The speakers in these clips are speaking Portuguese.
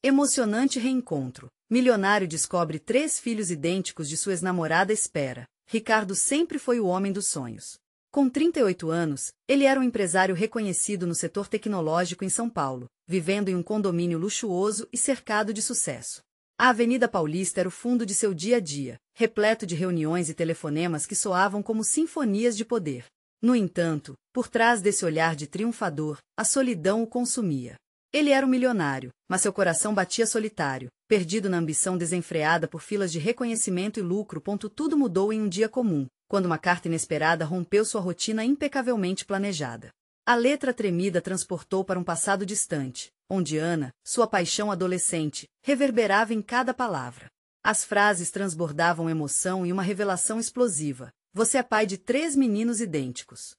Emocionante reencontro. Milionário descobre 3 filhos idênticos de sua ex-namorada espera. Ricardo sempre foi o homem dos sonhos. Com 38 anos, ele era um empresário reconhecido no setor tecnológico em São Paulo, vivendo em um condomínio luxuoso e cercado de sucesso. A Avenida Paulista era o fundo de seu dia a dia, repleto de reuniões e telefonemas que soavam como sinfonias de poder. No entanto, por trás desse olhar de triunfador, a solidão o consumia. Ele era um milionário, mas seu coração batia solitário, perdido na ambição desenfreada por filas de reconhecimento e lucro. Tudo mudou em um dia comum, quando uma carta inesperada rompeu sua rotina impecavelmente planejada. A letra tremida transportou para um passado distante, onde Ana, sua paixão adolescente, reverberava em cada palavra. As frases transbordavam emoção e uma revelação explosiva. Você é pai de 3 meninos idênticos.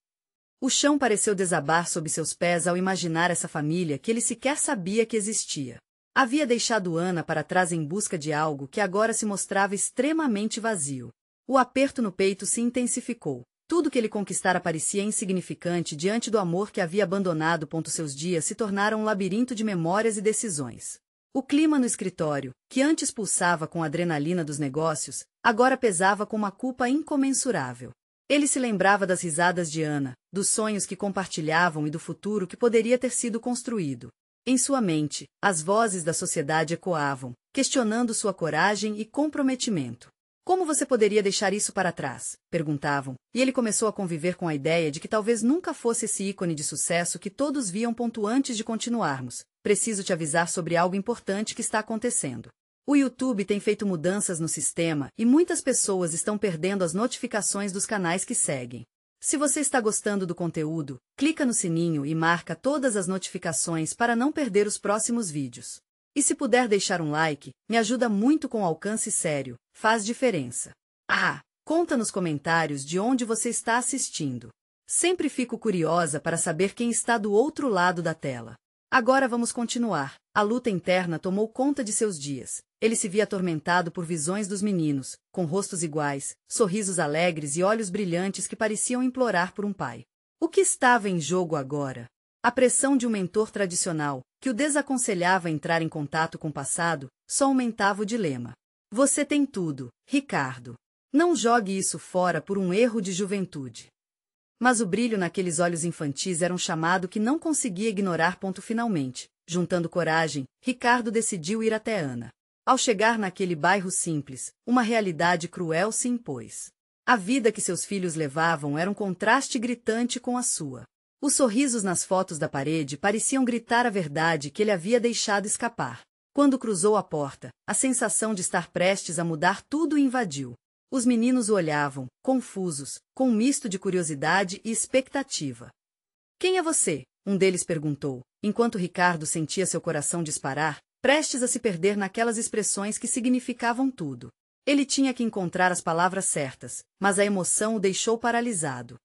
O chão pareceu desabar sob seus pés ao imaginar essa família que ele sequer sabia que existia. Havia deixado Ana para trás em busca de algo que agora se mostrava extremamente vazio. O aperto no peito se intensificou. Tudo que ele conquistara parecia insignificante diante do amor que havia abandonado. Seus dias se tornaram um labirinto de memórias e decisões. O clima no escritório, que antes pulsava com a adrenalina dos negócios, agora pesava com uma culpa incomensurável. Ele se lembrava das risadas de Ana, dos sonhos que compartilhavam e do futuro que poderia ter sido construído. Em sua mente, as vozes da sociedade ecoavam, questionando sua coragem e comprometimento. Como você poderia deixar isso para trás? Perguntavam, e ele começou a conviver com a ideia de que talvez nunca fosse esse ícone de sucesso que todos viam. Antes de continuarmos, preciso te avisar sobre algo importante que está acontecendo. O YouTube tem feito mudanças no sistema e muitas pessoas estão perdendo as notificações dos canais que seguem. Se você está gostando do conteúdo, clica no sininho e marca todas as notificações para não perder os próximos vídeos. E se puder deixar um like, me ajuda muito com alcance sério, faz diferença. Conta nos comentários de onde você está assistindo. Sempre fico curiosa para saber quem está do outro lado da tela. Agora vamos continuar. A luta interna tomou conta de seus dias. Ele se via atormentado por visões dos meninos, com rostos iguais, sorrisos alegres e olhos brilhantes que pareciam implorar por um pai. O que estava em jogo agora? A pressão de um mentor tradicional, que o desaconselhava a entrar em contato com o passado, só aumentava o dilema. Você tem tudo, Ricardo. Não jogue isso fora por um erro de juventude. Mas o brilho naqueles olhos infantis era um chamado que não conseguia ignorar. Finalmente, juntando coragem, Ricardo decidiu ir até Ana. Ao chegar naquele bairro simples, uma realidade cruel se impôs. A vida que seus filhos levavam era um contraste gritante com a sua. Os sorrisos nas fotos da parede pareciam gritar a verdade que ele havia deixado escapar. Quando cruzou a porta, a sensação de estar prestes a mudar tudo o invadiu. Os meninos o olhavam, confusos, com um misto de curiosidade e expectativa. Quem é você? Um deles perguntou, enquanto Ricardo sentia seu coração disparar, prestes a se perder naquelas expressões que significavam tudo. Ele tinha que encontrar as palavras certas, mas a emoção o deixou paralisado.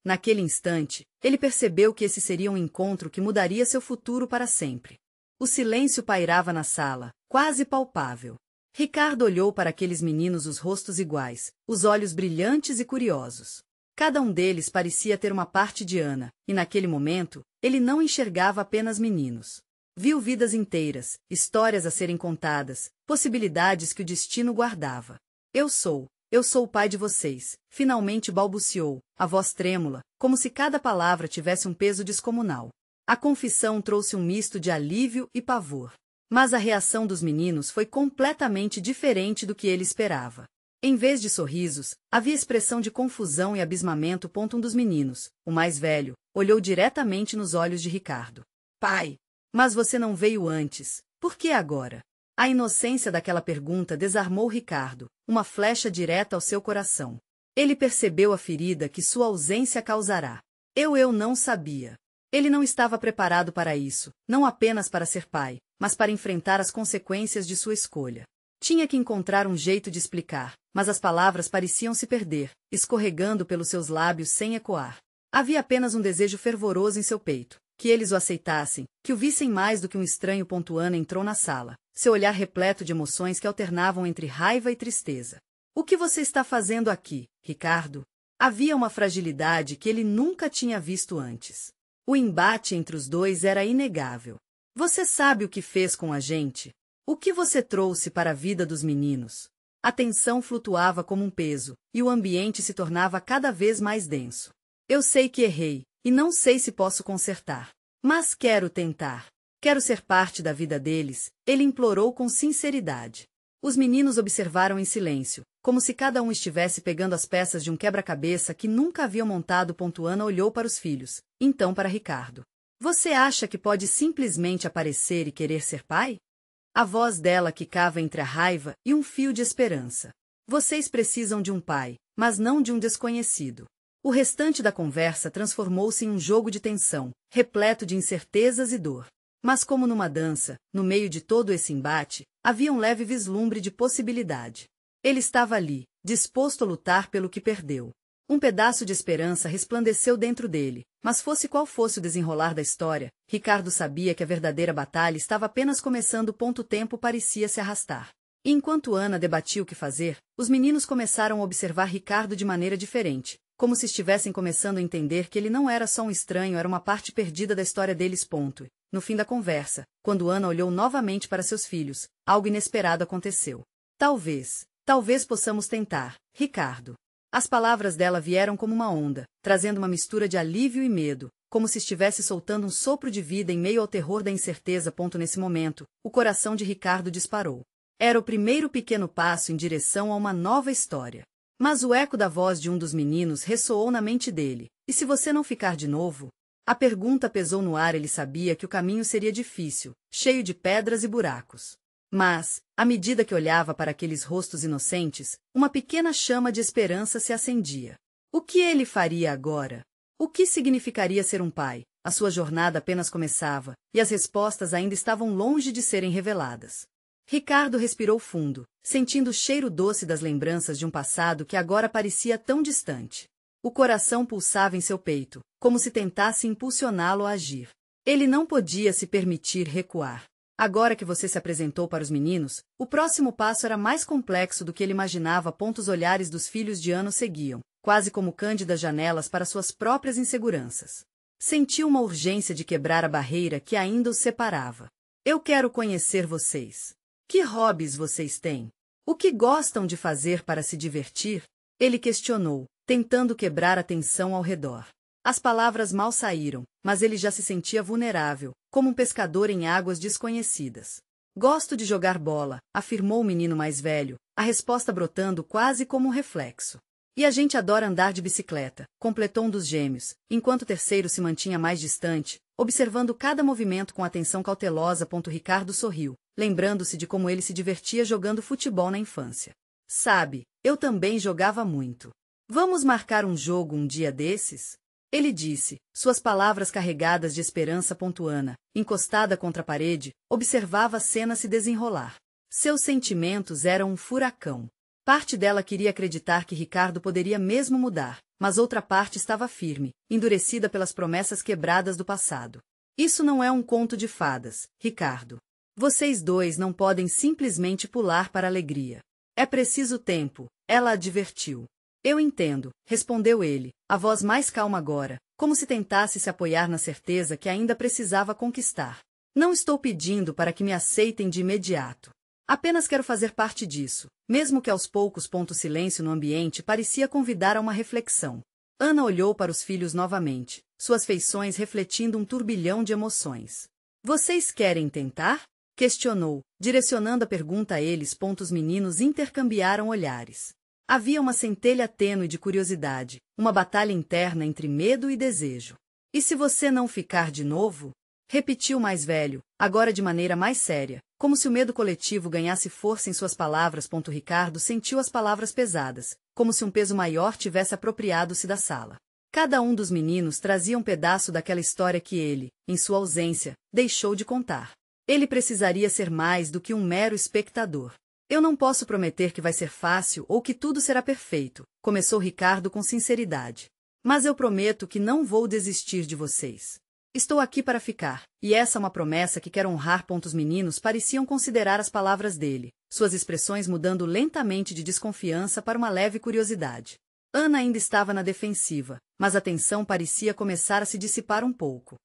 Naquele instante, ele percebeu que esse seria um encontro que mudaria seu futuro para sempre. O silêncio pairava na sala, quase palpável. Ricardo olhou para aqueles meninos, os rostos iguais, os olhos brilhantes e curiosos. Cada um deles parecia ter uma parte de Ana, e naquele momento, ele não enxergava apenas meninos. Viu vidas inteiras, histórias a serem contadas, possibilidades que o destino guardava. Eu sou o pai de vocês, finalmente balbuciou, a voz trêmula, como se cada palavra tivesse um peso descomunal. A confissão trouxe um misto de alívio e pavor. Mas a reação dos meninos foi completamente diferente do que ele esperava. Em vez de sorrisos, havia expressão de confusão e abismamento. Um dos meninos, o mais velho, olhou diretamente nos olhos de Ricardo. Pai! Mas você não veio antes, por que agora? A inocência daquela pergunta desarmou Ricardo, uma flecha direta ao seu coração. Ele percebeu a ferida que sua ausência causará. Eu não sabia. Ele não estava preparado para isso, não apenas para ser pai, mas para enfrentar as consequências de sua escolha. Tinha que encontrar um jeito de explicar, mas as palavras pareciam se perder, escorregando pelos seus lábios sem ecoar. Havia apenas um desejo fervoroso em seu peito, que eles o aceitassem, que o vissem mais do que um estranho. Ana entrou na sala, seu olhar repleto de emoções que alternavam entre raiva e tristeza. O que você está fazendo aqui, Ricardo? Havia uma fragilidade que ele nunca tinha visto antes. O embate entre os dois era inegável. Você sabe o que fez com a gente? O que você trouxe para a vida dos meninos? A tensão flutuava como um peso, e o ambiente se tornava cada vez mais denso. Eu sei que errei, e não sei se posso consertar. Mas quero tentar. Quero ser parte da vida deles, ele implorou com sinceridade. Os meninos observaram em silêncio, como se cada um estivesse pegando as peças de um quebra-cabeça que nunca haviam montado. Ana olhou para os filhos, então para Ricardo. Você acha que pode simplesmente aparecer e querer ser pai? A voz dela quicava entre a raiva e um fio de esperança. Vocês precisam de um pai, mas não de um desconhecido. O restante da conversa transformou-se em um jogo de tensão, repleto de incertezas e dor. Mas como numa dança, no meio de todo esse embate, havia um leve vislumbre de possibilidade. Ele estava ali, disposto a lutar pelo que perdeu. Um pedaço de esperança resplandeceu dentro dele, mas fosse qual fosse o desenrolar da história, Ricardo sabia que a verdadeira batalha estava apenas começando. O tempo parecia se arrastar. E enquanto Ana debatia o que fazer, os meninos começaram a observar Ricardo de maneira diferente, como se estivessem começando a entender que ele não era só um estranho, era uma parte perdida da história deles. No fim da conversa, quando Ana olhou novamente para seus filhos, algo inesperado aconteceu. Talvez possamos tentar, Ricardo. As palavras dela vieram como uma onda, trazendo uma mistura de alívio e medo, como se estivesse soltando um sopro de vida em meio ao terror da incerteza. Nesse momento, o coração de Ricardo disparou. Era o primeiro pequeno passo em direção a uma nova história. Mas o eco da voz de um dos meninos ressoou na mente dele. E se você não ficar de novo? A pergunta pesou no ar. Ele sabia que o caminho seria difícil, cheio de pedras e buracos. Mas, à medida que olhava para aqueles rostos inocentes, uma pequena chama de esperança se acendia. O que ele faria agora? O que significaria ser um pai? A sua jornada apenas começava, e as respostas ainda estavam longe de serem reveladas. Ricardo respirou fundo, sentindo o cheiro doce das lembranças de um passado que agora parecia tão distante. O coração pulsava em seu peito, como se tentasse impulsioná-lo a agir. Ele não podia se permitir recuar. Agora que você se apresentou para os meninos, o próximo passo era mais complexo do que ele imaginava. Os olhares dos filhos de Ana seguiam, quase como cândidas janelas para suas próprias inseguranças. Sentiu uma urgência de quebrar a barreira que ainda os separava. Eu quero conhecer vocês. Que hobbies vocês têm? O que gostam de fazer para se divertir? Ele questionou, tentando quebrar a tensão ao redor. As palavras mal saíram, mas ele já se sentia vulnerável, como um pescador em águas desconhecidas. Gosto de jogar bola, afirmou o menino mais velho, a resposta brotando quase como um reflexo. E a gente adora andar de bicicleta, completou um dos gêmeos, enquanto o terceiro se mantinha mais distante, observando cada movimento com atenção cautelosa. Ricardo sorriu, lembrando-se de como ele se divertia jogando futebol na infância. Sabe, eu também jogava muito. Vamos marcar um jogo um dia desses? Ele disse, suas palavras carregadas de esperança. Ana, encostada contra a parede, observava a cena se desenrolar. Seus sentimentos eram um furacão. Parte dela queria acreditar que Ricardo poderia mesmo mudar, mas outra parte estava firme, endurecida pelas promessas quebradas do passado. Isso não é um conto de fadas, Ricardo. Vocês dois não podem simplesmente pular para a alegria. É preciso tempo, ela advertiu. Eu entendo, respondeu ele, a voz mais calma agora, como se tentasse se apoiar na certeza que ainda precisava conquistar. Não estou pedindo para que me aceitem de imediato. Apenas quero fazer parte disso, mesmo que aos poucos. Silêncio no ambiente parecia convidar a uma reflexão. Ana olhou para os filhos novamente, suas feições refletindo um turbilhão de emoções. Vocês querem tentar? Questionou, direcionando a pergunta a eles. Os meninos intercambiaram olhares. Havia uma centelha tênue de curiosidade, uma batalha interna entre medo e desejo. E se você não ficar de novo? Repetiu o mais velho, agora de maneira mais séria, como se o medo coletivo ganhasse força em suas palavras. Ricardo sentiu as palavras pesadas, como se um peso maior tivesse apropriado-se da sala. Cada um dos meninos trazia um pedaço daquela história que ele, em sua ausência, deixou de contar. Ele precisaria ser mais do que um mero espectador. Eu não posso prometer que vai ser fácil ou que tudo será perfeito, começou Ricardo com sinceridade. Mas eu prometo que não vou desistir de vocês. Estou aqui para ficar, e essa é uma promessa que quero honrar. Os meninos pareciam considerar as palavras dele, suas expressões mudando lentamente de desconfiança para uma leve curiosidade. Ana ainda estava na defensiva, mas a tensão parecia começar a se dissipar um pouco.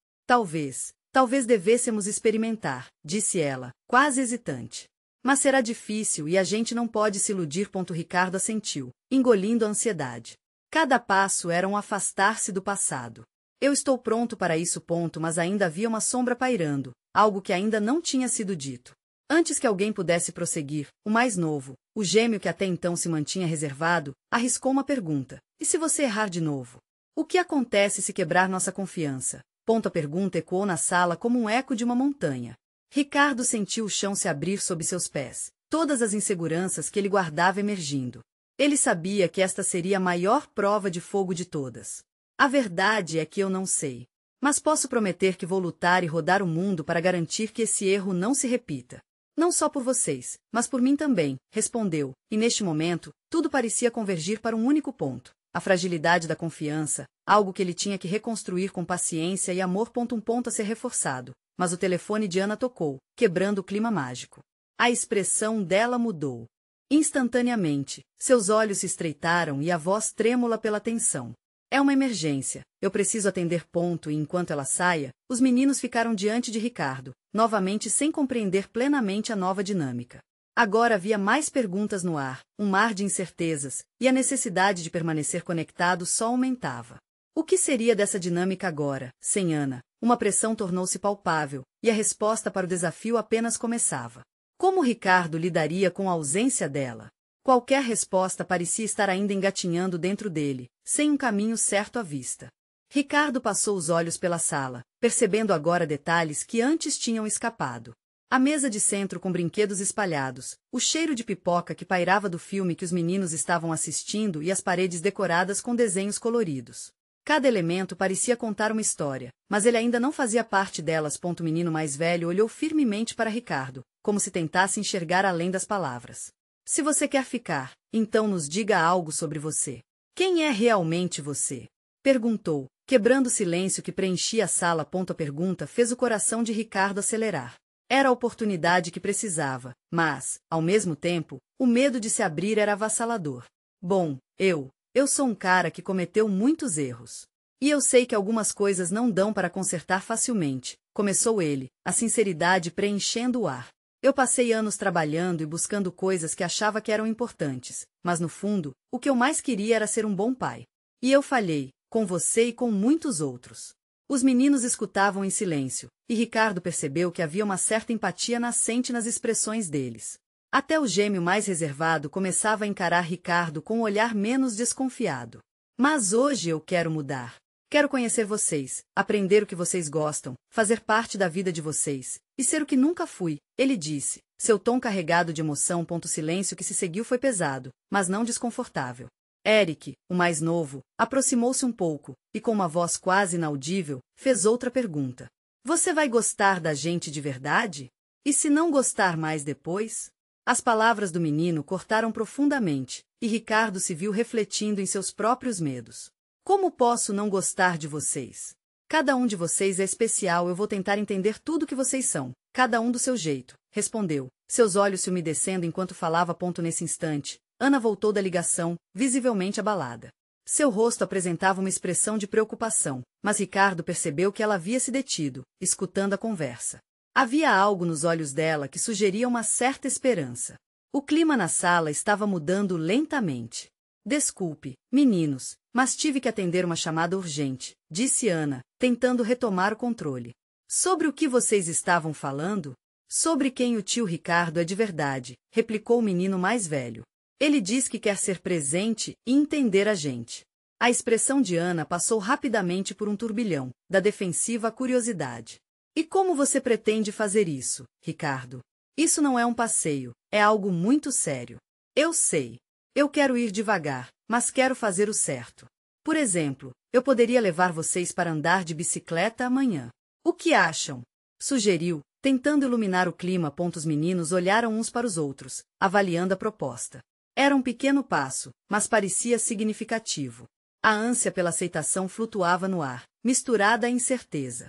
Talvez devêssemos experimentar, disse ela, quase hesitante. Mas será difícil e a gente não pode se iludir. Ricardo assentiu, engolindo a ansiedade. Cada passo era um afastar-se do passado. Eu estou pronto para isso. Mas ainda havia uma sombra pairando, algo que ainda não tinha sido dito. Antes que alguém pudesse prosseguir, o mais novo, o gêmeo que até então se mantinha reservado, arriscou uma pergunta. E se você errar de novo? O que acontece se quebrar nossa confiança? A pergunta ecoou na sala como um eco de uma montanha. Ricardo sentiu o chão se abrir sob seus pés, todas as inseguranças que ele guardava emergindo. Ele sabia que esta seria a maior prova de fogo de todas. A verdade é que eu não sei. Mas posso prometer que vou lutar e rodar o mundo para garantir que esse erro não se repita. Não só por vocês, mas por mim também, respondeu, e neste momento, tudo parecia convergir para um único ponto. A fragilidade da confiança, algo que ele tinha que reconstruir com paciência e amor. Um ponto a ser reforçado. Mas o telefone de Ana tocou, quebrando o clima mágico. A expressão dela mudou. Instantaneamente, seus olhos se estreitaram e a voz trêmula pela tensão. É uma emergência, eu preciso atender. E enquanto ela saia, os meninos ficaram diante de Ricardo, novamente sem compreender plenamente a nova dinâmica. Agora havia mais perguntas no ar, um mar de incertezas, e a necessidade de permanecer conectado só aumentava. O que seria dessa dinâmica agora, sem Ana? Uma pressão tornou-se palpável, e a resposta para o desafio apenas começava. Como Ricardo lidaria com a ausência dela? Qualquer resposta parecia estar ainda engatinhando dentro dele, sem um caminho certo à vista. Ricardo passou os olhos pela sala, percebendo agora detalhes que antes tinham escapado. A mesa de centro com brinquedos espalhados, o cheiro de pipoca que pairava do filme que os meninos estavam assistindo e as paredes decoradas com desenhos coloridos. Cada elemento parecia contar uma história, mas ele ainda não fazia parte delas. O menino mais velho olhou firmemente para Ricardo, como se tentasse enxergar além das palavras. Se você quer ficar, então nos diga algo sobre você. Quem é realmente você? Perguntou, quebrando o silêncio que preenchia a sala. A pergunta fez o coração de Ricardo acelerar. Era a oportunidade que precisava, mas, ao mesmo tempo, o medo de se abrir era avassalador. Bom, eu sou um cara que cometeu muitos erros. E eu sei que algumas coisas não dão para consertar facilmente, começou ele, a sinceridade preenchendo o ar. Eu passei anos trabalhando e buscando coisas que achava que eram importantes, mas no fundo, o que eu mais queria era ser um bom pai. E eu falhei, com você e com muitos outros. Os meninos escutavam em silêncio, e Ricardo percebeu que havia uma certa empatia nascente nas expressões deles. Até o gêmeo mais reservado começava a encarar Ricardo com um olhar menos desconfiado. Mas hoje eu quero mudar. Quero conhecer vocês, aprender o que vocês gostam, fazer parte da vida de vocês, e ser o que nunca fui, ele disse, seu tom carregado de emoção. O silêncio que se seguiu foi pesado, mas não desconfortável. Eric, o mais novo, aproximou-se um pouco, e com uma voz quase inaudível, fez outra pergunta. Você vai gostar da gente de verdade? E se não gostar mais depois? As palavras do menino cortaram profundamente, e Ricardo se viu refletindo em seus próprios medos. Como posso não gostar de vocês? Cada um de vocês é especial. Eu vou tentar entender tudo o que vocês são, cada um do seu jeito, respondeu, seus olhos se umedecendo enquanto falava. Nesse instante, Ana voltou da ligação, visivelmente abalada. Seu rosto apresentava uma expressão de preocupação, mas Ricardo percebeu que ela havia se detido, escutando a conversa. Havia algo nos olhos dela que sugeria uma certa esperança. O clima na sala estava mudando lentamente. Desculpe, meninos, mas tive que atender uma chamada urgente, disse Ana, tentando retomar o controle. Sobre o que vocês estavam falando? Sobre quem o tio Ricardo é de verdade, replicou o menino mais velho. Ele diz que quer ser presente e entender a gente. A expressão de Ana passou rapidamente por um turbilhão, da defensiva à curiosidade. E como você pretende fazer isso, Ricardo? Isso não é um passeio, é algo muito sério. Eu sei. Eu quero ir devagar, mas quero fazer o certo. Por exemplo, eu poderia levar vocês para andar de bicicleta amanhã. O que acham? Sugeriu, tentando iluminar o clima. Os meninos olharam uns para os outros, avaliando a proposta. Era um pequeno passo, mas parecia significativo. A ânsia pela aceitação flutuava no ar, misturada à incerteza.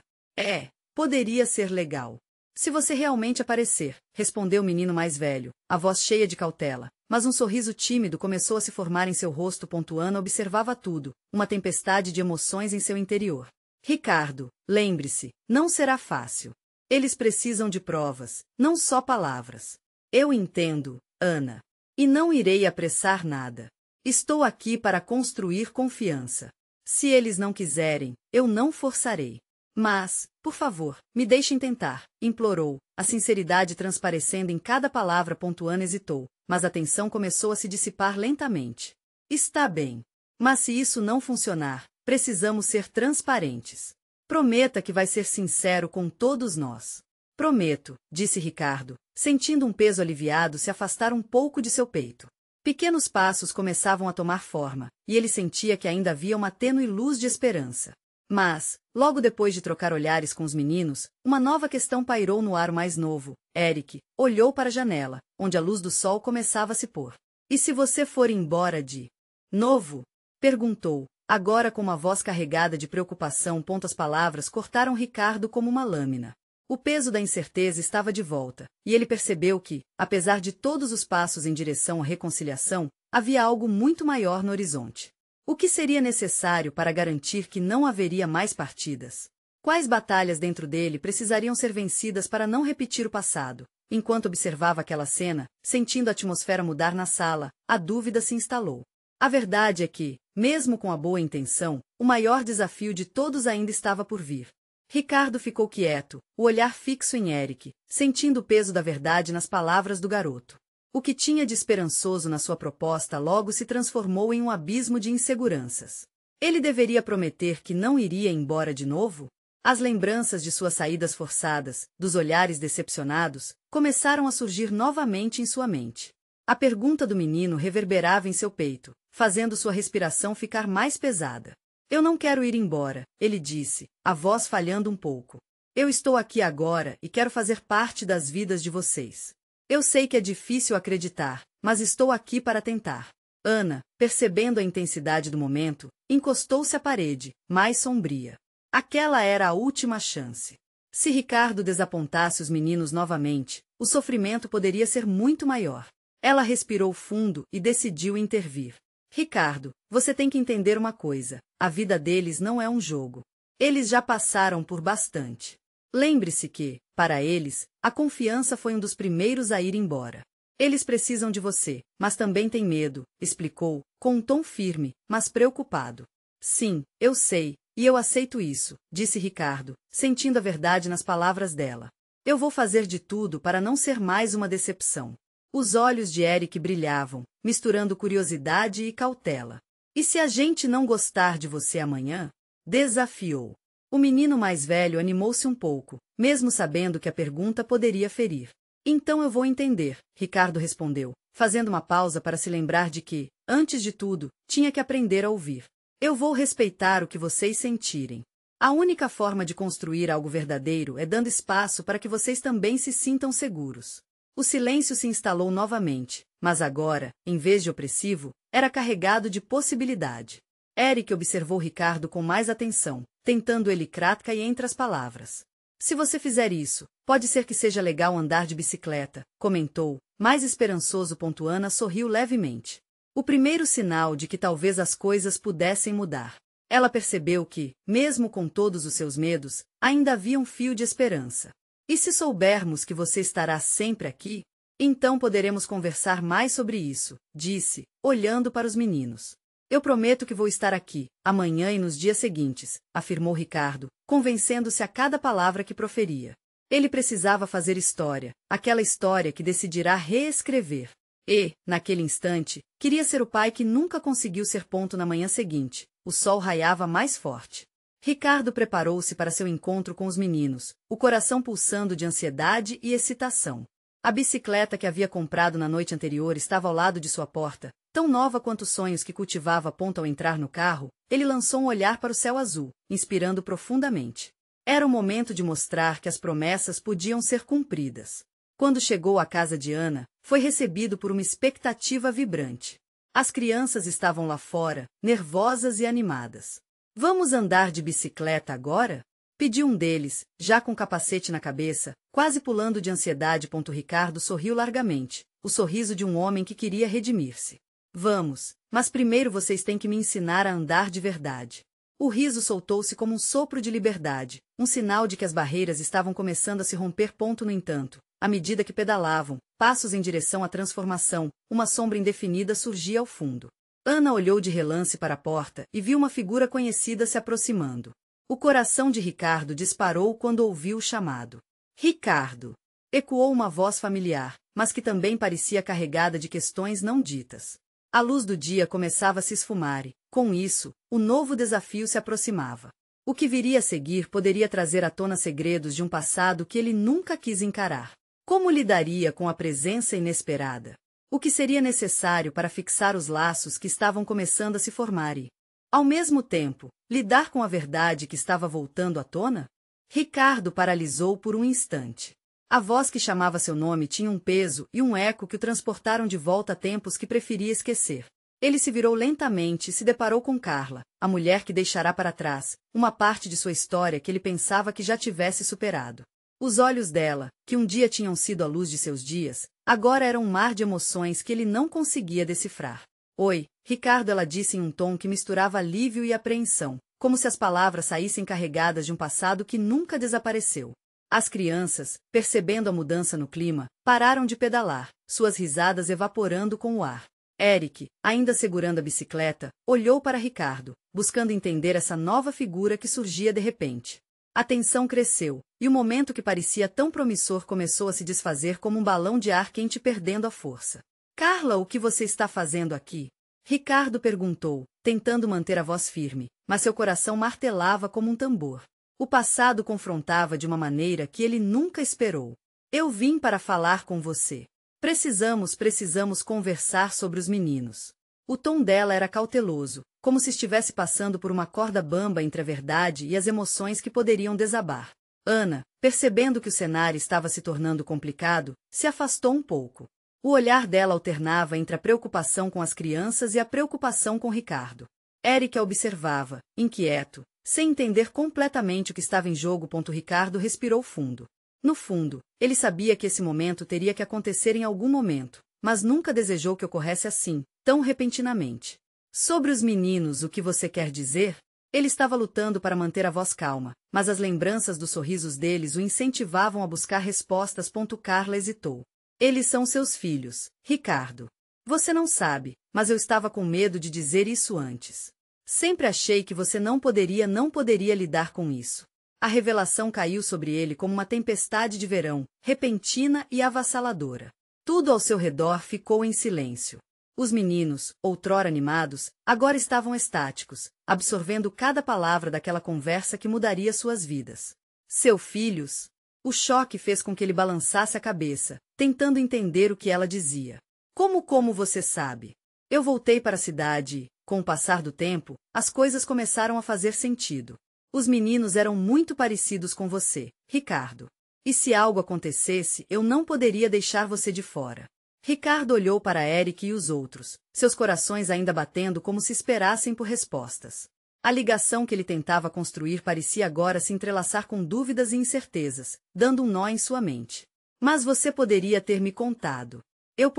Poderia ser legal. Se você realmente aparecer, respondeu o menino mais velho, a voz cheia de cautela, mas um sorriso tímido começou a se formar em seu rosto. Ana observava tudo, uma tempestade de emoções em seu interior. Ricardo, lembre-se, não será fácil. Eles precisam de provas, não só palavras. Eu entendo, Ana. E não irei apressar nada. Estou aqui para construir confiança. Se eles não quiserem, eu não forçarei. Mas, por favor, me deixem tentar, implorou, a sinceridade transparecendo em cada palavra. Ana hesitou, mas a tensão começou a se dissipar lentamente. Está bem. Mas se isso não funcionar, precisamos ser transparentes. Prometa que vai ser sincero com todos nós. Prometo, disse Ricardo, sentindo um peso aliviado se afastar um pouco de seu peito. Pequenos passos começavam a tomar forma, e ele sentia que ainda havia uma tênue luz de esperança. Mas, logo depois de trocar olhares com os meninos, uma nova questão pairou no ar mais novo. Eric olhou para a janela, onde a luz do sol começava a se pôr. E se você for embora de novo? Perguntou, agora com uma voz carregada de preocupação. As palavras cortaram Ricardo como uma lâmina. O peso da incerteza estava de volta, e ele percebeu que, apesar de todos os passos em direção à reconciliação, havia algo muito maior no horizonte. O que seria necessário para garantir que não haveria mais partidas? Quais batalhas dentro dele precisariam ser vencidas para não repetir o passado? Enquanto observava aquela cena, sentindo a atmosfera mudar na sala, a dúvida se instalou. A verdade é que, mesmo com a boa intenção, o maior desafio de todos ainda estava por vir. Ricardo ficou quieto, o olhar fixo em Eric, sentindo o peso da verdade nas palavras do garoto. O que tinha de esperançoso na sua proposta logo se transformou em um abismo de inseguranças. Ele deveria prometer que não iria embora de novo? As lembranças de suas saídas forçadas, dos olhares decepcionados, começaram a surgir novamente em sua mente. A pergunta do menino reverberava em seu peito, fazendo sua respiração ficar mais pesada. Eu não quero ir embora, ele disse, a voz falhando um pouco. Eu estou aqui agora e quero fazer parte das vidas de vocês. Eu sei que é difícil acreditar, mas estou aqui para tentar. Ana, percebendo a intensidade do momento, encostou-se à parede, mais sombria. Aquela era a última chance. Se Ricardo desapontasse os meninos novamente, o sofrimento poderia ser muito maior. Ela respirou fundo e decidiu intervir. Ricardo, você tem que entender uma coisa, a vida deles não é um jogo. Eles já passaram por bastante. Lembre-se que, para eles, a confiança foi um dos primeiros a ir embora. Eles precisam de você, mas também têm medo, explicou, com um tom firme, mas preocupado. Sim, eu sei, e eu aceito isso, disse Ricardo, sentindo a verdade nas palavras dela. Eu vou fazer de tudo para não ser mais uma decepção. Os olhos de Eric brilhavam, misturando curiosidade e cautela. E se a gente não gostar de você amanhã? Desafiou. O menino mais velho animou-se um pouco, mesmo sabendo que a pergunta poderia ferir. Então eu vou entender, Ricardo respondeu, fazendo uma pausa para se lembrar de que, antes de tudo, tinha que aprender a ouvir. Eu vou respeitar o que vocês sentirem. A única forma de construir algo verdadeiro é dando espaço para que vocês também se sintam seguros. O silêncio se instalou novamente, mas agora, em vez de opressivo, era carregado de possibilidade. Eric observou Ricardo com mais atenção, tentando ele crática e entre as palavras. Se você fizer isso, pode ser que seja legal andar de bicicleta, comentou, mais esperançoso. Ana sorriu levemente. O primeiro sinal de que talvez as coisas pudessem mudar. Ela percebeu que, mesmo com todos os seus medos, ainda havia um fio de esperança. E se soubermos que você estará sempre aqui? Então poderemos conversar mais sobre isso, disse, olhando para os meninos. Eu prometo que vou estar aqui, amanhã e nos dias seguintes, afirmou Ricardo, convencendo-se a cada palavra que proferia. Ele precisava fazer história, aquela história que decidirá reescrever. E, naquele instante, queria ser o pai que nunca conseguiu ser. Na manhã seguinte, o sol raiava mais forte. Ricardo preparou-se para seu encontro com os meninos, o coração pulsando de ansiedade e excitação. A bicicleta que havia comprado na noite anterior estava ao lado de sua porta, tão nova quanto os sonhos que cultivava. Ao entrar no carro, ele lançou um olhar para o céu azul, inspirando profundamente. Era o momento de mostrar que as promessas podiam ser cumpridas. Quando chegou à casa de Ana, foi recebido por uma expectativa vibrante. As crianças estavam lá fora, nervosas e animadas. Vamos andar de bicicleta agora? Pediu um deles, já com capacete na cabeça, quase pulando de ansiedade. Ricardo sorriu largamente, o sorriso de um homem que queria redimir-se. Vamos, mas primeiro vocês têm que me ensinar a andar de verdade. O riso soltou-se como um sopro de liberdade, um sinal de que as barreiras estavam começando a se romper. No entanto, à medida que pedalavam, passos em direção à transformação, uma sombra indefinida surgia ao fundo. Ana olhou de relance para a porta e viu uma figura conhecida se aproximando. O coração de Ricardo disparou quando ouviu o chamado. Ricardo! Ecoou uma voz familiar, mas que também parecia carregada de questões não ditas. A luz do dia começava a se esfumar e, com isso, o novo desafio se aproximava. O que viria a seguir poderia trazer à tona segredos de um passado que ele nunca quis encarar. Como lidaria com a presença inesperada? O que seria necessário para fixar os laços que estavam começando a se formar e, ao mesmo tempo, lidar com a verdade que estava voltando à tona? Ricardo paralisou por um instante. A voz que chamava seu nome tinha um peso e um eco que o transportaram de volta a tempos que preferia esquecer. Ele se virou lentamente e se deparou com Carla, a mulher que deixará para trás uma parte de sua história que ele pensava que já tivesse superado. Os olhos dela, que um dia tinham sido a luz de seus dias, agora eram um mar de emoções que ele não conseguia decifrar. Oi, Ricardo, ela disse em um tom que misturava alívio e apreensão, como se as palavras saíssem carregadas de um passado que nunca desapareceu. As crianças, percebendo a mudança no clima, pararam de pedalar, suas risadas evaporando com o ar. Eric, ainda segurando a bicicleta, olhou para Ricardo, buscando entender essa nova figura que surgia de repente. A tensão cresceu, e o momento que parecia tão promissor começou a se desfazer como um balão de ar quente perdendo a força. Carla, o que você está fazendo aqui? Ricardo perguntou, tentando manter a voz firme, mas seu coração martelava como um tambor. O passado confrontava de uma maneira que ele nunca esperou. Eu vim para falar com você. Precisamos conversar sobre os meninos. O tom dela era cauteloso, como se estivesse passando por uma corda bamba entre a verdade e as emoções que poderiam desabar. Ana, percebendo que o cenário estava se tornando complicado, se afastou um pouco. O olhar dela alternava entre a preocupação com as crianças e a preocupação com Ricardo. Eric a observava, inquieto, sem entender completamente o que estava em jogo. Ricardo respirou fundo. No fundo, ele sabia que esse momento teria que acontecer em algum momento, mas nunca desejou que ocorresse assim, tão repentinamente. Sobre os meninos, o que você quer dizer? Ele estava lutando para manter a voz calma, mas as lembranças dos sorrisos deles o incentivavam a buscar respostas. Carla hesitou. Eles são seus filhos, Ricardo. Você não sabe, mas eu estava com medo de dizer isso antes. Sempre achei que você não poderia lidar com isso. A revelação caiu sobre ele como uma tempestade de verão, repentina e avassaladora. Tudo ao seu redor ficou em silêncio. Os meninos, outrora animados, agora estavam estáticos, absorvendo cada palavra daquela conversa que mudaria suas vidas. Seus filhos? O choque fez com que ele balançasse a cabeça, tentando entender o que ela dizia. Como você sabe? Eu voltei para a cidade e, com o passar do tempo, as coisas começaram a fazer sentido. Os meninos eram muito parecidos com você, Ricardo. E se algo acontecesse, eu não poderia deixar você de fora. Ricardo olhou para Eric e os outros, seus corações ainda batendo como se esperassem por respostas. A ligação que ele tentava construir parecia agora se entrelaçar com dúvidas e incertezas, dando um nó em sua mente. Mas você poderia ter me contado. Eu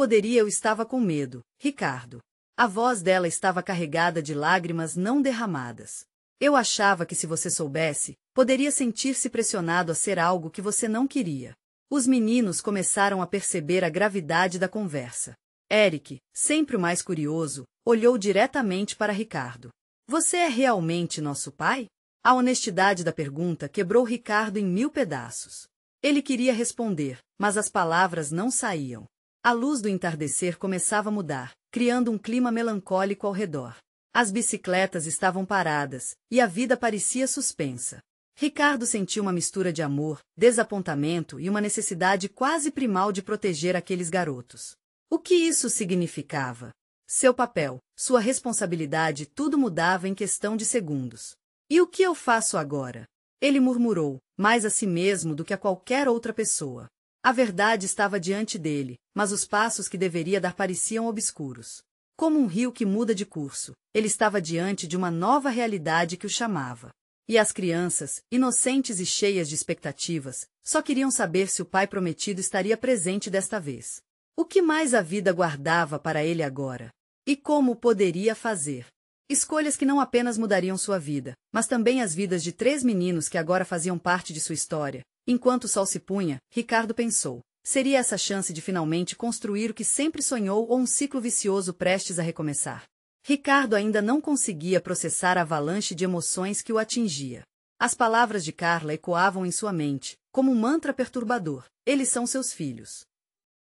estava com medo, Ricardo. A voz dela estava carregada de lágrimas não derramadas. Eu achava que se você soubesse, poderia sentir-se pressionado a ser algo que você não queria. Os meninos começaram a perceber a gravidade da conversa. Eric, sempre o mais curioso, olhou diretamente para Ricardo. Você é realmente nosso pai? A honestidade da pergunta quebrou Ricardo em 1000 pedaços. Ele queria responder, mas as palavras não saíam. A luz do entardecer começava a mudar, criando um clima melancólico ao redor. As bicicletas estavam paradas, e a vida parecia suspensa. Ricardo sentiu uma mistura de amor, desapontamento e uma necessidade quase primal de proteger aqueles garotos. O que isso significava? Seu papel, sua responsabilidade, tudo mudava em questão de segundos. E o que eu faço agora? Ele murmurou, mais a si mesmo do que a qualquer outra pessoa. A verdade estava diante dele, mas os passos que deveria dar pareciam obscuros. Como um rio que muda de curso, ele estava diante de uma nova realidade que o chamava. E as crianças, inocentes e cheias de expectativas, só queriam saber se o pai prometido estaria presente desta vez. O que mais a vida guardava para ele agora? E como poderia fazer? Escolhas que não apenas mudariam sua vida, mas também as vidas de 3 meninos que agora faziam parte de sua história. Enquanto o sol se punha, Ricardo pensou. Seria essa chance de finalmente construir o que sempre sonhou ou um ciclo vicioso prestes a recomeçar? Ricardo ainda não conseguia processar a avalanche de emoções que o atingia. As palavras de Carla ecoavam em sua mente, como um mantra perturbador. Eles são seus filhos.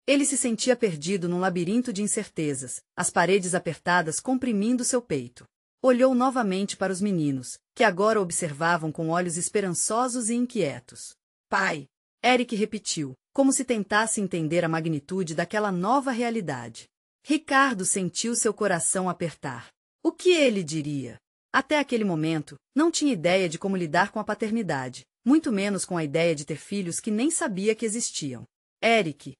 Ele se sentia perdido num labirinto de incertezas, as paredes apertadas comprimindo seu peito. Olhou novamente para os meninos, que agora observavam com olhos esperançosos e inquietos. Pai! Eric repetiu, como se tentasse entender a magnitude daquela nova realidade. Ricardo sentiu seu coração apertar. O que ele diria? Até aquele momento, não tinha ideia de como lidar com a paternidade, muito menos com a ideia de ter filhos que nem sabia que existiam. Eric,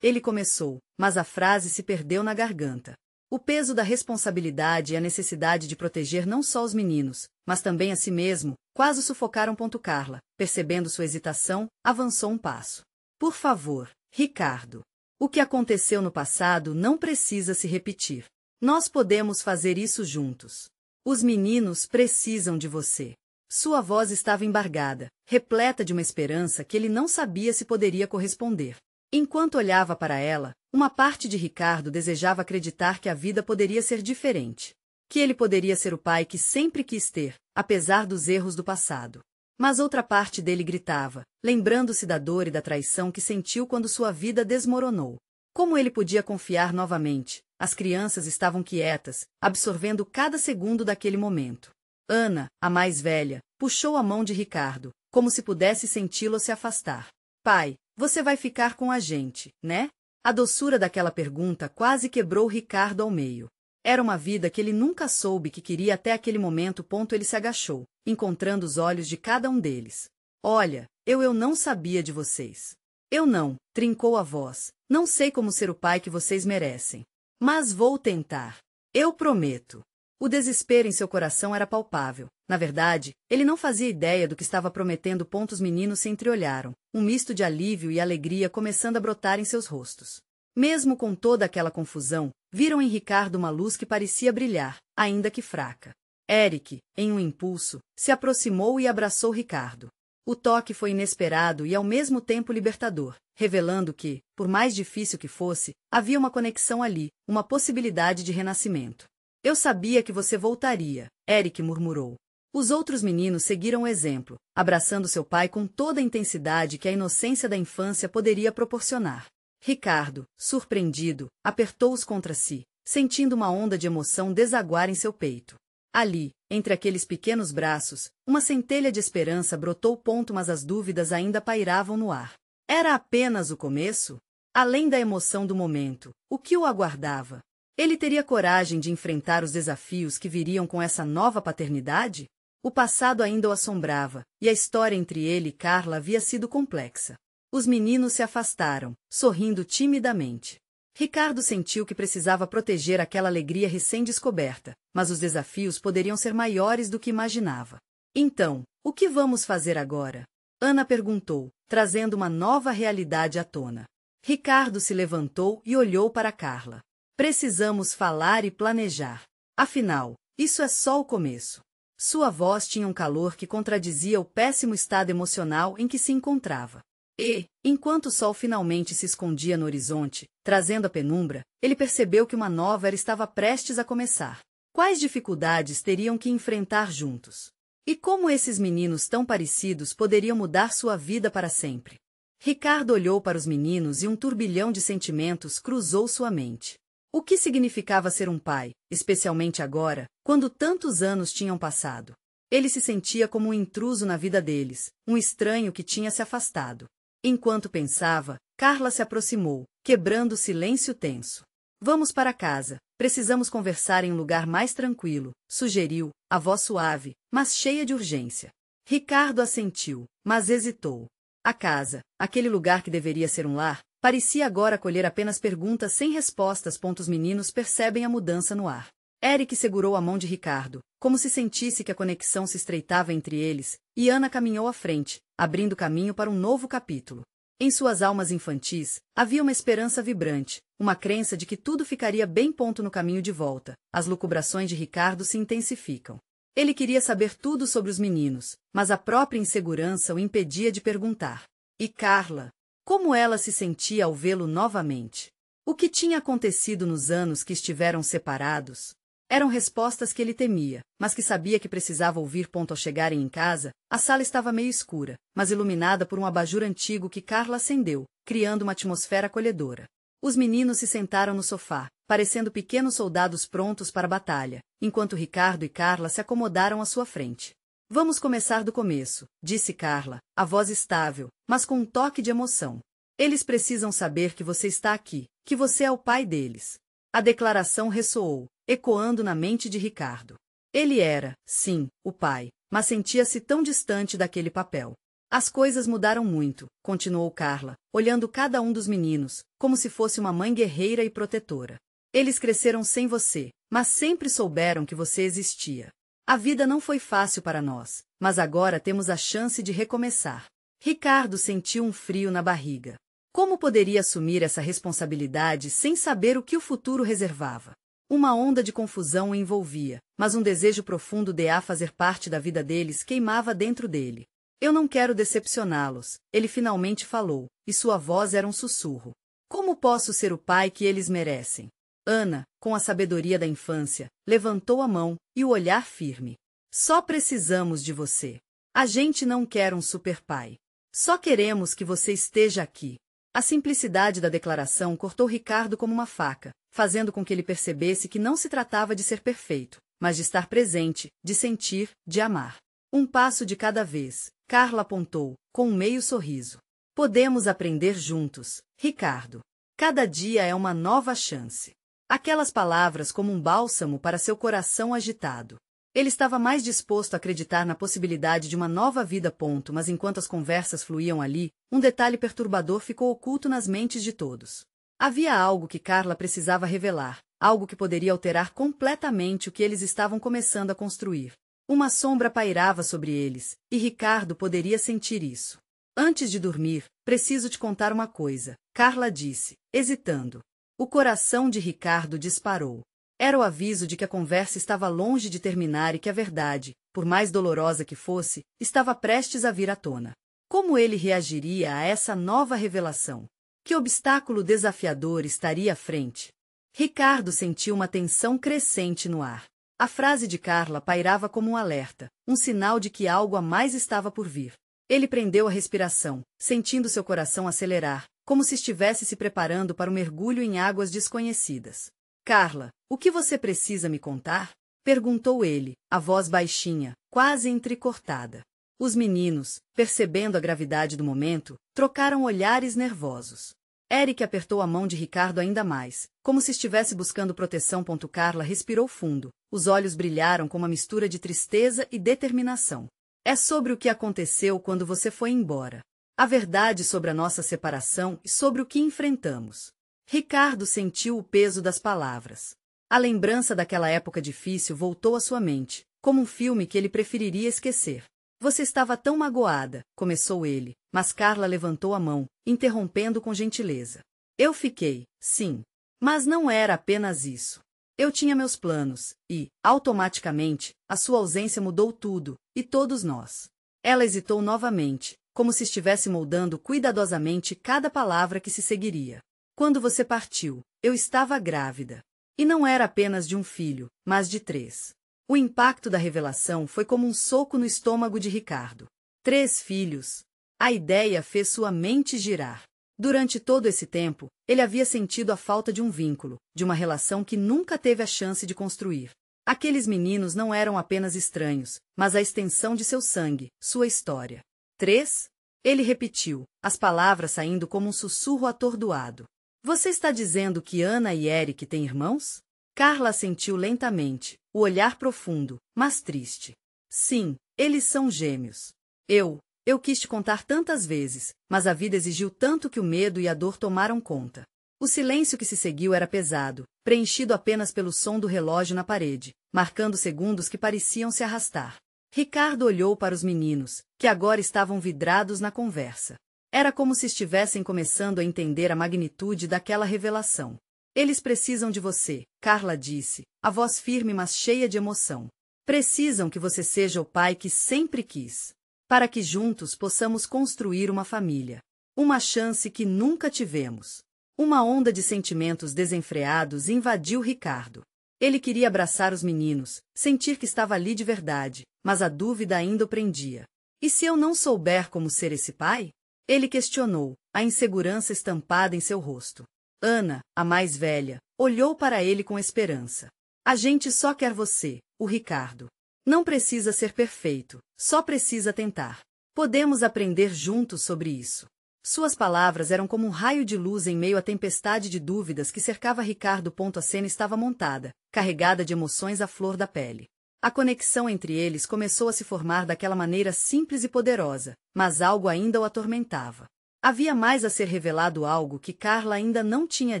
ele começou, mas a frase se perdeu na garganta. O peso da responsabilidade e a necessidade de proteger não só os meninos, mas também a si mesmo, quase o sufocaram. Carla, percebendo sua hesitação, avançou um passo. Por favor, Ricardo. O que aconteceu no passado não precisa se repetir. Nós podemos fazer isso juntos. Os meninos precisam de você. Sua voz estava embargada, repleta de uma esperança que ele não sabia se poderia corresponder. Enquanto olhava para ela, uma parte de Ricardo desejava acreditar que a vida poderia ser diferente. Que ele poderia ser o pai que sempre quis ter, apesar dos erros do passado. Mas outra parte dele gritava, lembrando-se da dor e da traição que sentiu quando sua vida desmoronou. Como ele podia confiar novamente? As crianças estavam quietas, absorvendo cada segundo daquele momento. Ana, a mais velha, puxou a mão de Ricardo, como se pudesse senti-lo se afastar. Pai, você vai ficar com a gente, né? A doçura daquela pergunta quase quebrou Ricardo ao meio. Era uma vida que ele nunca soube que queria até aquele momento. Ele se agachou, encontrando os olhos de cada um deles. Olha, eu não sabia de vocês. Eu não, trincou a voz. Não sei como ser o pai que vocês merecem. Mas vou tentar. Eu prometo. O desespero em seu coração era palpável. Na verdade, ele não fazia ideia do que estava prometendo. Os meninos se entreolharam, um misto de alívio e alegria começando a brotar em seus rostos. Mesmo com toda aquela confusão, viram em Ricardo uma luz que parecia brilhar, ainda que fraca. Eric, em um impulso, se aproximou e abraçou Ricardo. O toque foi inesperado e ao mesmo tempo libertador, revelando que, por mais difícil que fosse, havia uma conexão ali, uma possibilidade de renascimento. Eu sabia que você voltaria, Eric murmurou. Os outros meninos seguiram o exemplo, abraçando seu pai com toda a intensidade que a inocência da infância poderia proporcionar. Ricardo, surpreendido, apertou-os contra si, sentindo uma onda de emoção desaguar em seu peito. Ali, entre aqueles pequenos braços, uma centelha de esperança brotou. Mas as dúvidas ainda pairavam no ar. Era apenas o começo? Além da emoção do momento, o que o aguardava? Ele teria coragem de enfrentar os desafios que viriam com essa nova paternidade? O passado ainda o assombrava, e a história entre ele e Carla havia sido complexa. Os meninos se afastaram, sorrindo timidamente. Ricardo sentiu que precisava proteger aquela alegria recém-descoberta, mas os desafios poderiam ser maiores do que imaginava. Então, o que vamos fazer agora? Ana perguntou, trazendo uma nova realidade à tona. Ricardo se levantou e olhou para Carla. Precisamos falar e planejar. Afinal, isso é só o começo. Sua voz tinha um calor que contradizia o péssimo estado emocional em que se encontrava. E, enquanto o sol finalmente se escondia no horizonte, trazendo a penumbra, ele percebeu que uma nova era estava prestes a começar. Quais dificuldades teriam que enfrentar juntos? E como esses meninos tão parecidos poderiam mudar sua vida para sempre? Ricardo olhou para os meninos e um turbilhão de sentimentos cruzou sua mente. O que significava ser um pai, especialmente agora, quando tantos anos tinham passado? Ele se sentia como um intruso na vida deles, um estranho que tinha se afastado. Enquanto pensava, Carla se aproximou, quebrando o silêncio tenso. Vamos para casa, precisamos conversar em um lugar mais tranquilo, sugeriu, a voz suave, mas cheia de urgência. Ricardo assentiu, mas hesitou. A casa, aquele lugar que deveria ser um lar, parecia agora acolher apenas perguntas sem respostas. Os meninos percebem a mudança no ar. Eric segurou a mão de Ricardo, como se sentisse que a conexão se estreitava entre eles, e Ana caminhou à frente, abrindo caminho para um novo capítulo. Em suas almas infantis, havia uma esperança vibrante, uma crença de que tudo ficaria bem ponto no caminho de volta. As lucubrações de Ricardo se intensificam. Ele queria saber tudo sobre os meninos, mas a própria insegurança o impedia de perguntar. E Carla? Como ela se sentia ao vê-lo novamente? O que tinha acontecido nos anos que estiveram separados? Eram respostas que ele temia, mas que sabia que precisava ouvir. Ao chegarem em casa, a sala estava meio escura, mas iluminada por um abajur antigo que Carla acendeu, criando uma atmosfera acolhedora. Os meninos se sentaram no sofá, parecendo pequenos soldados prontos para a batalha, enquanto Ricardo e Carla se acomodaram à sua frente. Vamos começar do começo, disse Carla, a voz estável, mas com um toque de emoção. Eles precisam saber que você está aqui, que você é o pai deles. A declaração ressoou, ecoando na mente de Ricardo. Ele era, sim, o pai, mas sentia-se tão distante daquele papel. As coisas mudaram muito, continuou Carla, olhando cada um dos meninos, como se fosse uma mãe guerreira e protetora. Eles cresceram sem você, mas sempre souberam que você existia. A vida não foi fácil para nós, mas agora temos a chance de recomeçar. Ricardo sentiu um frio na barriga. Como poderia assumir essa responsabilidade sem saber o que o futuro reservava? Uma onda de confusão o envolvia, mas um desejo profundo de fazer parte da vida deles queimava dentro dele. Eu não quero decepcioná-los, ele finalmente falou, e sua voz era um sussurro. Como posso ser o pai que eles merecem? Ana, com a sabedoria da infância, levantou a mão, e o olhar firme. Só precisamos de você. A gente não quer um super pai. Só queremos que você esteja aqui. A simplicidade da declaração cortou Ricardo como uma faca, fazendo com que ele percebesse que não se tratava de ser perfeito, mas de estar presente, de sentir, de amar. Um passo de cada vez, Carla apontou, com um meio sorriso. Podemos aprender juntos, Ricardo. Cada dia é uma nova chance. Aquelas palavras como um bálsamo para seu coração agitado. Ele estava mais disposto a acreditar na possibilidade de uma nova vida. Mas enquanto as conversas fluíam ali, um detalhe perturbador ficou oculto nas mentes de todos. Havia algo que Carla precisava revelar, algo que poderia alterar completamente o que eles estavam começando a construir. Uma sombra pairava sobre eles, e Ricardo poderia sentir isso. Antes de dormir, preciso te contar uma coisa, Carla disse, hesitando. O coração de Ricardo disparou. Era o aviso de que a conversa estava longe de terminar e que a verdade, por mais dolorosa que fosse, estava prestes a vir à tona. Como ele reagiria a essa nova revelação? Que obstáculo desafiador estaria à frente? Ricardo sentiu uma tensão crescente no ar. A frase de Carla pairava como um alerta, um sinal de que algo a mais estava por vir. Ele prendeu a respiração, sentindo seu coração acelerar, como se estivesse se preparando para um mergulho em águas desconhecidas. Carla, o que você precisa me contar? Perguntou ele, a voz baixinha, quase entrecortada. Os meninos, percebendo a gravidade do momento, trocaram olhares nervosos. Eric apertou a mão de Ricardo ainda mais, como se estivesse buscando proteção. Carla respirou fundo, os olhos brilharam com uma mistura de tristeza e determinação. É sobre o que aconteceu quando você foi embora. A verdade sobre a nossa separação e sobre o que enfrentamos. Ricardo sentiu o peso das palavras. A lembrança daquela época difícil voltou à sua mente, como um filme que ele preferiria esquecer. Você estava tão magoada, começou ele, mas Carla levantou a mão, interrompendo com gentileza. Eu fiquei, sim. Mas não era apenas isso. Eu tinha meus planos, e, automaticamente, a sua ausência mudou tudo, e todos nós. Ela hesitou novamente, como se estivesse moldando cuidadosamente cada palavra que se seguiria. Quando você partiu, eu estava grávida. E não era apenas de um filho, mas de 3. O impacto da revelação foi como um soco no estômago de Ricardo. 3 filhos. A ideia fez sua mente girar. Durante todo esse tempo, ele havia sentido a falta de um vínculo, de uma relação que nunca teve a chance de construir. Aqueles meninos não eram apenas estranhos, mas a extensão de seu sangue, sua história. 3? Ele repetiu, as palavras saindo como um sussurro atordoado. Você está dizendo que Ana e Eric têm irmãos? Carla assentiu lentamente, o olhar profundo, mas triste. Sim, eles são gêmeos. Eu quis te contar tantas vezes, mas a vida exigiu tanto que o medo e a dor tomaram conta. O silêncio que se seguiu era pesado, preenchido apenas pelo som do relógio na parede, marcando segundos que pareciam se arrastar. Ricardo olhou para os meninos, que agora estavam vidrados na conversa. Era como se estivessem começando a entender a magnitude daquela revelação. Eles precisam de você, Carla disse, a voz firme mas cheia de emoção. Precisam que você seja o pai que sempre quis. Para que juntos possamos construir uma família. Uma chance que nunca tivemos. Uma onda de sentimentos desenfreados invadiu Ricardo. Ele queria abraçar os meninos, sentir que estava ali de verdade, mas a dúvida ainda o prendia. E se eu não souber como ser esse pai? Ele questionou, a insegurança estampada em seu rosto. Ana, a mais velha, olhou para ele com esperança. A gente só quer você, o Ricardo. Não precisa ser perfeito, só precisa tentar. Podemos aprender juntos sobre isso. Suas palavras eram como um raio de luz em meio à tempestade de dúvidas que cercava Ricardo. A cena estava montada, carregada de emoções à flor da pele. A conexão entre eles começou a se formar daquela maneira simples e poderosa, mas algo ainda o atormentava. Havia mais a ser revelado, algo que Carla ainda não tinha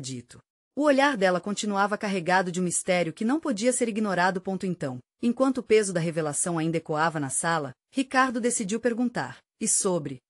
dito. O olhar dela continuava carregado de um mistério que não podia ser ignorado. Então, enquanto o peso da revelação ainda ecoava na sala, Ricardo decidiu perguntar, e sobre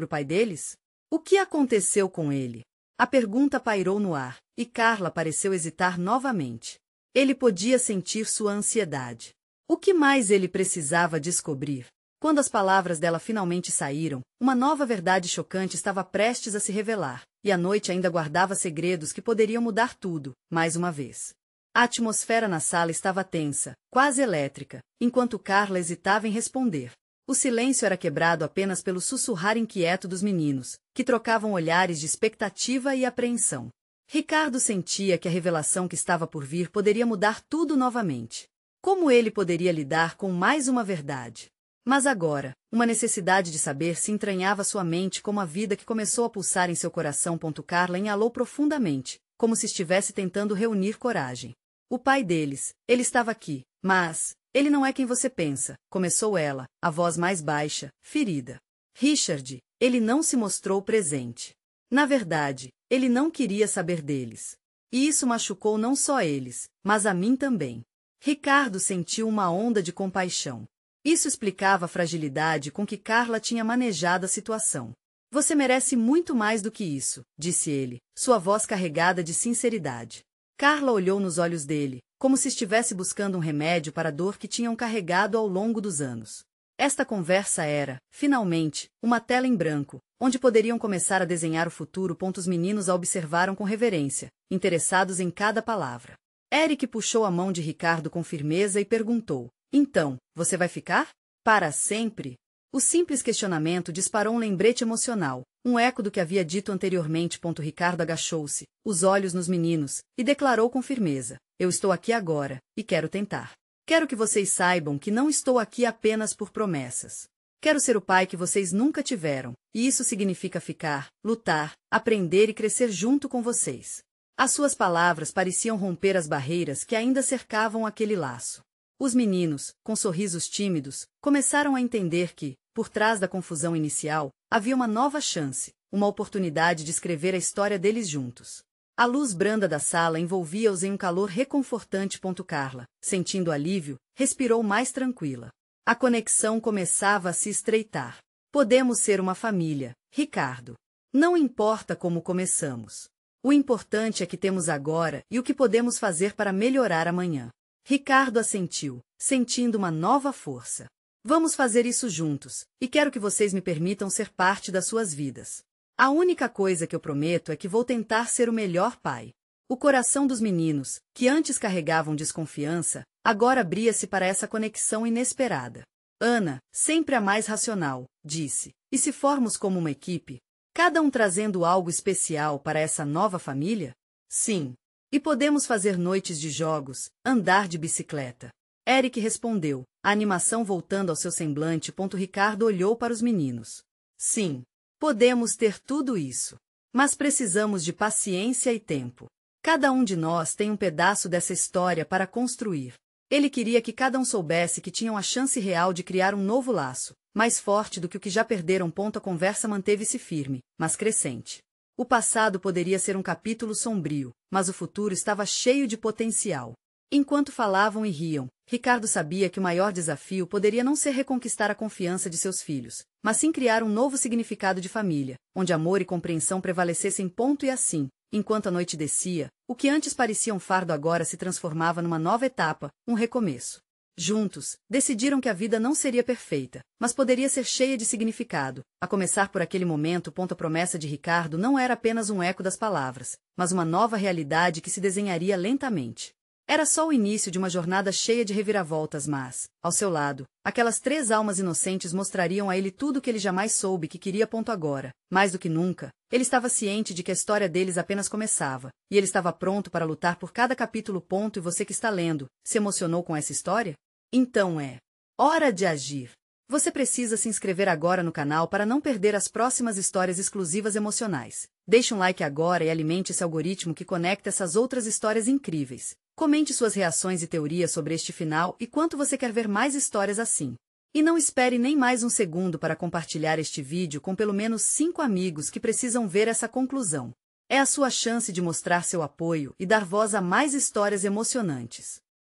o pai deles? O que aconteceu com ele? A pergunta pairou no ar, e Carla pareceu hesitar novamente. Ele podia sentir sua ansiedade. O que mais ele precisava descobrir? Quando as palavras dela finalmente saíram, uma nova verdade chocante estava prestes a se revelar, e a noite ainda guardava segredos que poderiam mudar tudo, mais uma vez. A atmosfera na sala estava tensa, quase elétrica, enquanto Carla hesitava em responder. O silêncio era quebrado apenas pelo sussurrar inquieto dos meninos, que trocavam olhares de expectativa e apreensão. Ricardo sentia que a revelação que estava por vir poderia mudar tudo novamente. Como ele poderia lidar com mais uma verdade? Mas agora, uma necessidade de saber se entranhava sua mente como a vida que começou a pulsar em seu coração. Carla inalou profundamente, como se estivesse tentando reunir coragem. O pai deles, ele estava aqui, mas ele não é quem você pensa, começou ela, a voz mais baixa, ferida. Richard, ele não se mostrou presente. Na verdade, ele não queria saber deles. E isso machucou não só eles, mas a mim também. Ricardo sentiu uma onda de compaixão. Isso explicava a fragilidade com que Carla tinha manejado a situação. Você merece muito mais do que isso, disse ele, sua voz carregada de sinceridade. Carla olhou nos olhos dele, como se estivesse buscando um remédio para a dor que tinham carregado ao longo dos anos. Esta conversa era, finalmente, uma tela em branco, onde poderiam começar a desenhar o futuro. Os meninos a observaram com reverência, interessados em cada palavra. Eric puxou a mão de Ricardo com firmeza e perguntou, então, você vai ficar? Para sempre? O simples questionamento disparou um lembrete emocional, um eco do que havia dito anteriormente. Ricardo agachou-se, os olhos nos meninos, e declarou com firmeza, eu estou aqui agora, e quero tentar. Quero que vocês saibam que não estou aqui apenas por promessas. Quero ser o pai que vocês nunca tiveram, e isso significa ficar, lutar, aprender e crescer junto com vocês. As suas palavras pareciam romper as barreiras que ainda cercavam aquele laço. Os meninos, com sorrisos tímidos, começaram a entender que, por trás da confusão inicial, havia uma nova chance, uma oportunidade de escrever a história deles juntos. A luz branda da sala envolvia-os em um calor reconfortante. Carla, sentindo alívio, respirou mais tranquila. A conexão começava a se estreitar. Podemos ser uma família, Ricardo. Não importa como começamos. O importante é que temos agora e o que podemos fazer para melhorar amanhã. Ricardo assentiu, sentindo uma nova força. Vamos fazer isso juntos, e quero que vocês me permitam ser parte das suas vidas. A única coisa que eu prometo é que vou tentar ser o melhor pai. O coração dos meninos, que antes carregavam desconfiança, agora abria-se para essa conexão inesperada. Ana, sempre a mais racional, disse, e se formos como uma equipe? Cada um trazendo algo especial para essa nova família? Sim. E podemos fazer noites de jogos, andar de bicicleta. Eric respondeu, a animação voltando ao seu semblante. Ricardo olhou para os meninos. Sim. Podemos ter tudo isso. Mas precisamos de paciência e tempo. Cada um de nós tem um pedaço dessa história para construir. Ele queria que cada um soubesse que tinham a chance real de criar um novo laço, mais forte do que o que já perderam. A conversa manteve-se firme, mas crescente. O passado poderia ser um capítulo sombrio, mas o futuro estava cheio de potencial. Enquanto falavam e riam, Ricardo sabia que o maior desafio poderia não ser reconquistar a confiança de seus filhos, mas sim criar um novo significado de família, onde amor e compreensão prevalecessem. E assim, enquanto a noite descia, o que antes parecia um fardo agora se transformava numa nova etapa, um recomeço. Juntos, decidiram que a vida não seria perfeita, mas poderia ser cheia de significado. A começar por aquele momento. A promessa de Ricardo não era apenas um eco das palavras, mas uma nova realidade que se desenharia lentamente. Era só o início de uma jornada cheia de reviravoltas, mas, ao seu lado, aquelas 3 almas inocentes mostrariam a ele tudo o que ele jamais soube que queria. Agora, mais do que nunca, ele estava ciente de que a história deles apenas começava, e ele estava pronto para lutar por cada capítulo. E você que está lendo, se emocionou com essa história? Então é hora de agir. Você precisa se inscrever agora no canal para não perder as próximas histórias exclusivas emocionais. Deixe um like agora e alimente esse algoritmo que conecta essas outras histórias incríveis. Comente suas reações e teorias sobre este final e quanto você quer ver mais histórias assim. E não espere nem mais um segundo para compartilhar este vídeo com pelo menos 5 amigos que precisam ver essa conclusão. É a sua chance de mostrar seu apoio e dar voz a mais histórias emocionantes.